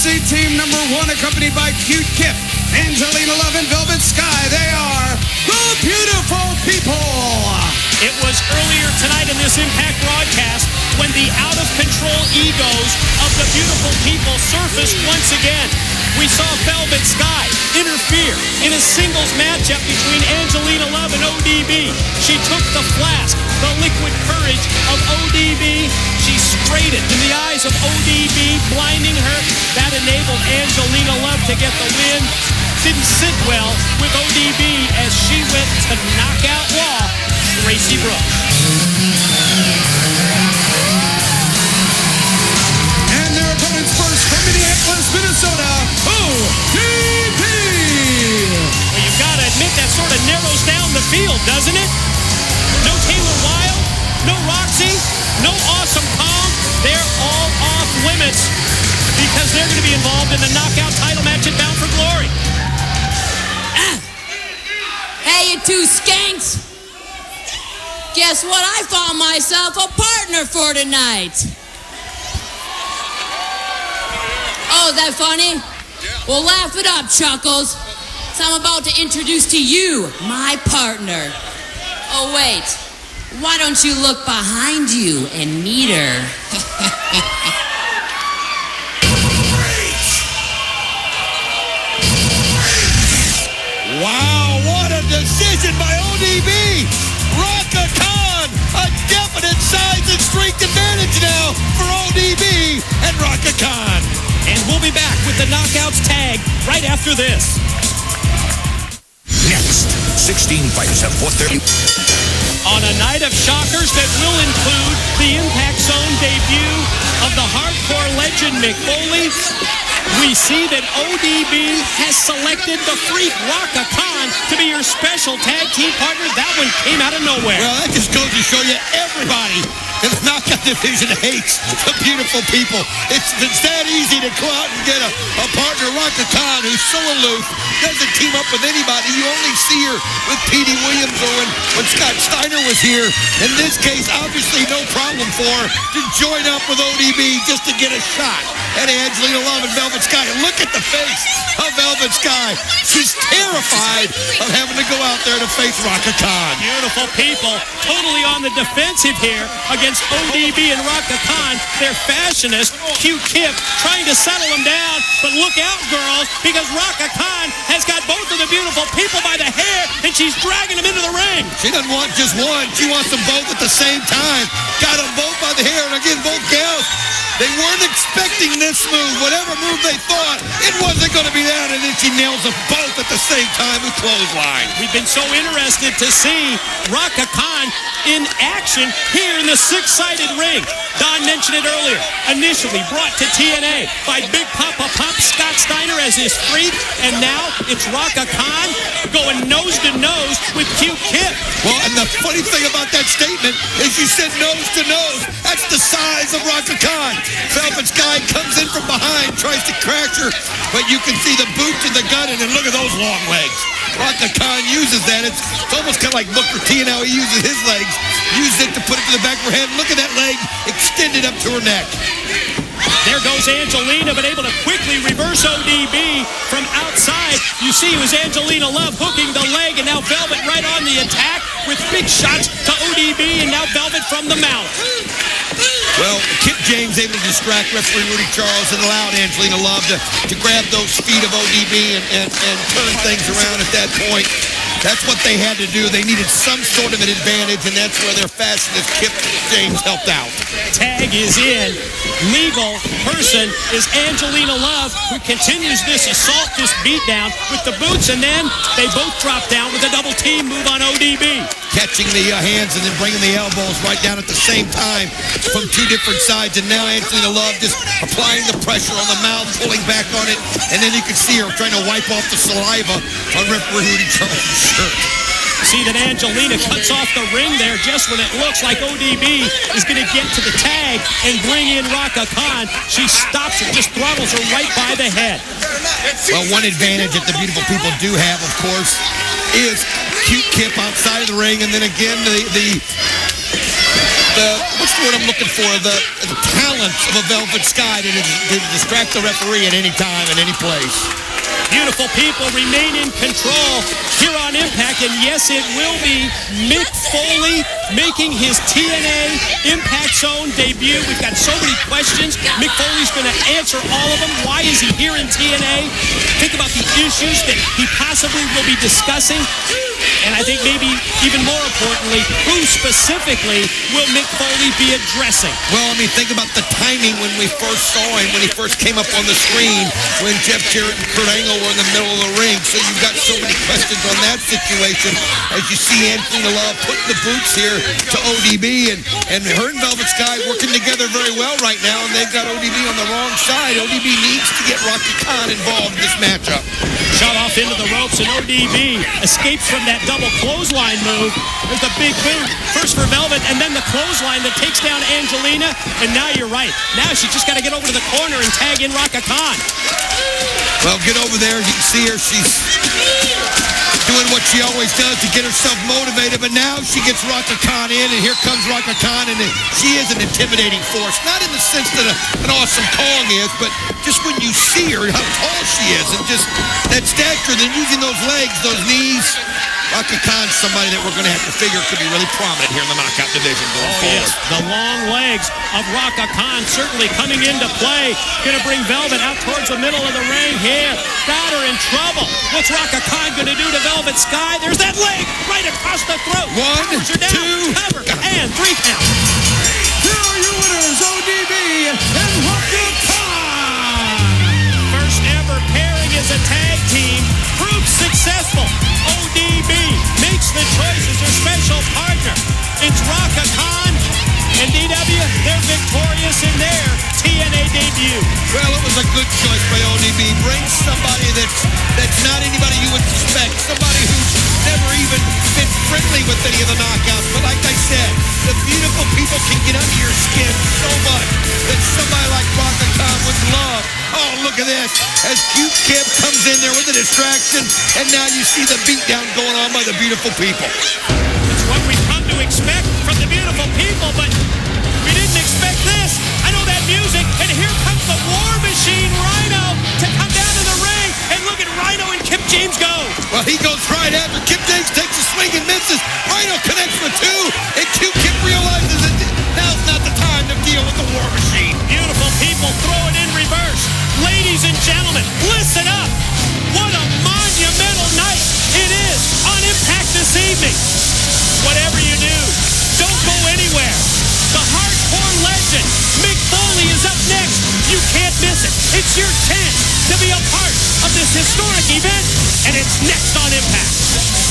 see team number 1 accompanied by Cute Kip, Angelina Love, and Velvet Sky. They are the Beautiful People. It was earlier tonight in this Impact broadcast when the out-of-control egos of the Beautiful People surfaced once again. We saw Velvet Sky interfere in a singles matchup between Angelina Love and ODB. She took the flask, the liquid courage of ODB. She sprayed it in the eyes of ODB, blinding her. That enabled Angelina Love to get the win. Didn't sit well with ODB as she went to knockout law Tracy Brooks. And their opponents first from Minneapolis, Minnesota, TBP. Well, you've got to admit that sort of narrows down the field, doesn't it? No Taylor Wilde, no Roxy, no Awesome Kong. They're all off limits because they're going to be involved in the knockout title match at Bound for Glory. Hey, you two skanks. Guess what? I found myself a partner for tonight. Oh, is that funny? Well, laugh it up, Chuckles. So I'm about to introduce to you my partner. Oh, wait. Why don't you look behind you and meet her? Wow, what a decision by ODB! Raka Khan, a definite size and strength advantage now for ODB and Raka Khan. And we'll be back with the Knockouts tag right after this. Next, 16 fighters have fought their... On a night of shockers that will include the Impact Zone debut of the hardcore legend Mick Foley, we see that ODB has selected the freak Raka Khan to be your special tag team partner. That one came out of nowhere. Well, that just goes to show you everybody in the knockout division hates the Beautiful People. It's that easy to go out and get a partner, Raka Khan, who's so aloof, doesn't team up with anybody. You only see her with Petey Williams or when Scott Steiner was here. In this case, obviously no problem for her to join up with ODB just to get a shot at Angelina Love and Velvet Sky. And look at the face of Velvet Sky. She's terrified of having to go out there to face Raka Khan. Beautiful People totally on the defensive here against ODB and Raka Khan. Their fashionist, Cute Kip, trying to settle them down. But look out, girls, because Raka Khan has got both of the Beautiful People by the hair, and she's dragging them into the ring. She doesn't want just one. She wants them both at the same time. Got them both by the hair. And again, both gals, they weren't expecting this move. Whatever move they thought, it wasn't going to be that. And then she nails them both at the same time with clothesline. We've been so interested to see Raka Khan in action here in the six-sided ring. Don mentioned it earlier. Initially brought to TNA by Big Papa Pump Scott Steiner as his freak. And now it's Raka Khan going nose to nose with Cute Kip. Well, and the funny thing about that statement is you said nose to nose. That's the size of Raka Khan. Velvet Sky comes in from behind, tries to crash her, but you can see the boot to the gut, and then look at those long legs. Raka Khan uses that. It's almost kind of like Booker T and how he uses his legs. Uses it to put it to the back of her head. Look at that leg extended up to her neck. There goes Angelina, but able to quickly reverse ODB from outside. You see it was Angelina Love hooking the leg, and now Velvet right on the attack with big shots to ODB, and now Velvet from the mount. Well, Kip James able to distract referee Rudy Charles and allowed Angelina Love to grab those feet of ODB and turn things around at that point. That's what they had to do. They needed some sort of an advantage, and that's where their fastest Kip James helped out. Tag is in. Legal person is Angelina Love, who continues this assault, this beatdown with the boots, and then they both drop down with a double team move on ODB. Catching the hands and then bringing the elbows right down at the same time from two different sides, and now Angelina Love just applying the pressure on the mouth, pulling back on it, and then you can see her trying to wipe off the saliva on referee Rudy Charles' shirt. See that Angelina cuts off the ring there just when it looks like ODB is going to get to the tag and bring in Raka Khan. She stops her, just throttles her right by the head. Well, one advantage that the Beautiful People do have, of course, is Cute Kip outside of the ring, and then again the what's the word I'm looking for? The talents of a Velvet Sky to distract the referee at any time, in any place. Beautiful people remain in control here on Impact, and yes, it will be Mick Foley making his TNA Impact Zone debut. We've got so many questions. Mick Foley's going to answer all of them. Why is he here in TNA? Think about the issues that he possibly will be discussing. And I think maybe even more importantly, who specifically will Mick Foley be addressing? Well, I mean, think about the timing when we first saw him, when he first came up on the screen, when Jeff Jarrett and Kurt Angle were in the middle of the ring. So you've got so many questions on that situation as you see Anthony Love putting the boots here to ODB. And her and Velvet Sky working together very well right now, and they've got ODB on the wrong side. ODB needs to get Rocky Khan involved in this matchup. Shot off into the ropes, and ODB escapes from that double clothesline move. There's the big boot. First for Velvet, and then the clothesline that takes down Angelina. And now you're right. Now she's just got to get over to the corner and tag in Raka Khan. Well, get over there. You can see her. She's doing what she always does to get herself motivated. But now she gets Raka Khan in, and here comes Raka Khan, and she is an intimidating force. Not in the sense that an Awesome Kong is, but just when you see her, how tall she is, and just that stature, then using those legs, those knees. Raka Khan's somebody that we're going to have to figure could be really prominent here in the knockout division going forward. Yes, the long legs of Raka Khan certainly coming into play. Going to bring Velvet out towards the middle of the ring here. Got her in trouble. What's Raka Khan going to do to Velvet Sky? There's that leg right across the throat. One, two, cover, and 3 count. Here are your winners, ODB and Raka Khan. First ever pairing as a tag team. Proved successful. ODB makes the choice as their special partner. It's Raka Khan and DW. They're victorious in their TNA debut. Well, it was a good choice by ODB. Bring somebody that's not anybody you would suspect. Somebody who's never even been friendly with any of the knockouts. But like I said, the beautiful people can get under your skin so much that somebody like Raka Khan would love. Oh, look at this. As Cute Kip comes in there with a distraction, and now you see the beatdown going on by the beautiful people. It's what we've come to expect from the beautiful people, but we didn't expect this. I know that music, and here comes the War Machine Rhino to come down to the ring, and look at Rhino and Kip James go. Well, he goes right after. Kip James takes a swing and misses. Rhino connects with 2, and Cute Kip realizes that now's not the time to deal with the War Machine. Beautiful people throw it in reverse. Ladies and gentlemen, listen up. What a monumental night it is on Impact this evening. Whatever you do, don't go anywhere. The hardcore legend, Mick Foley, is up next. You can't miss it. It's your chance to be a part of this historic event, and it's next on Impact.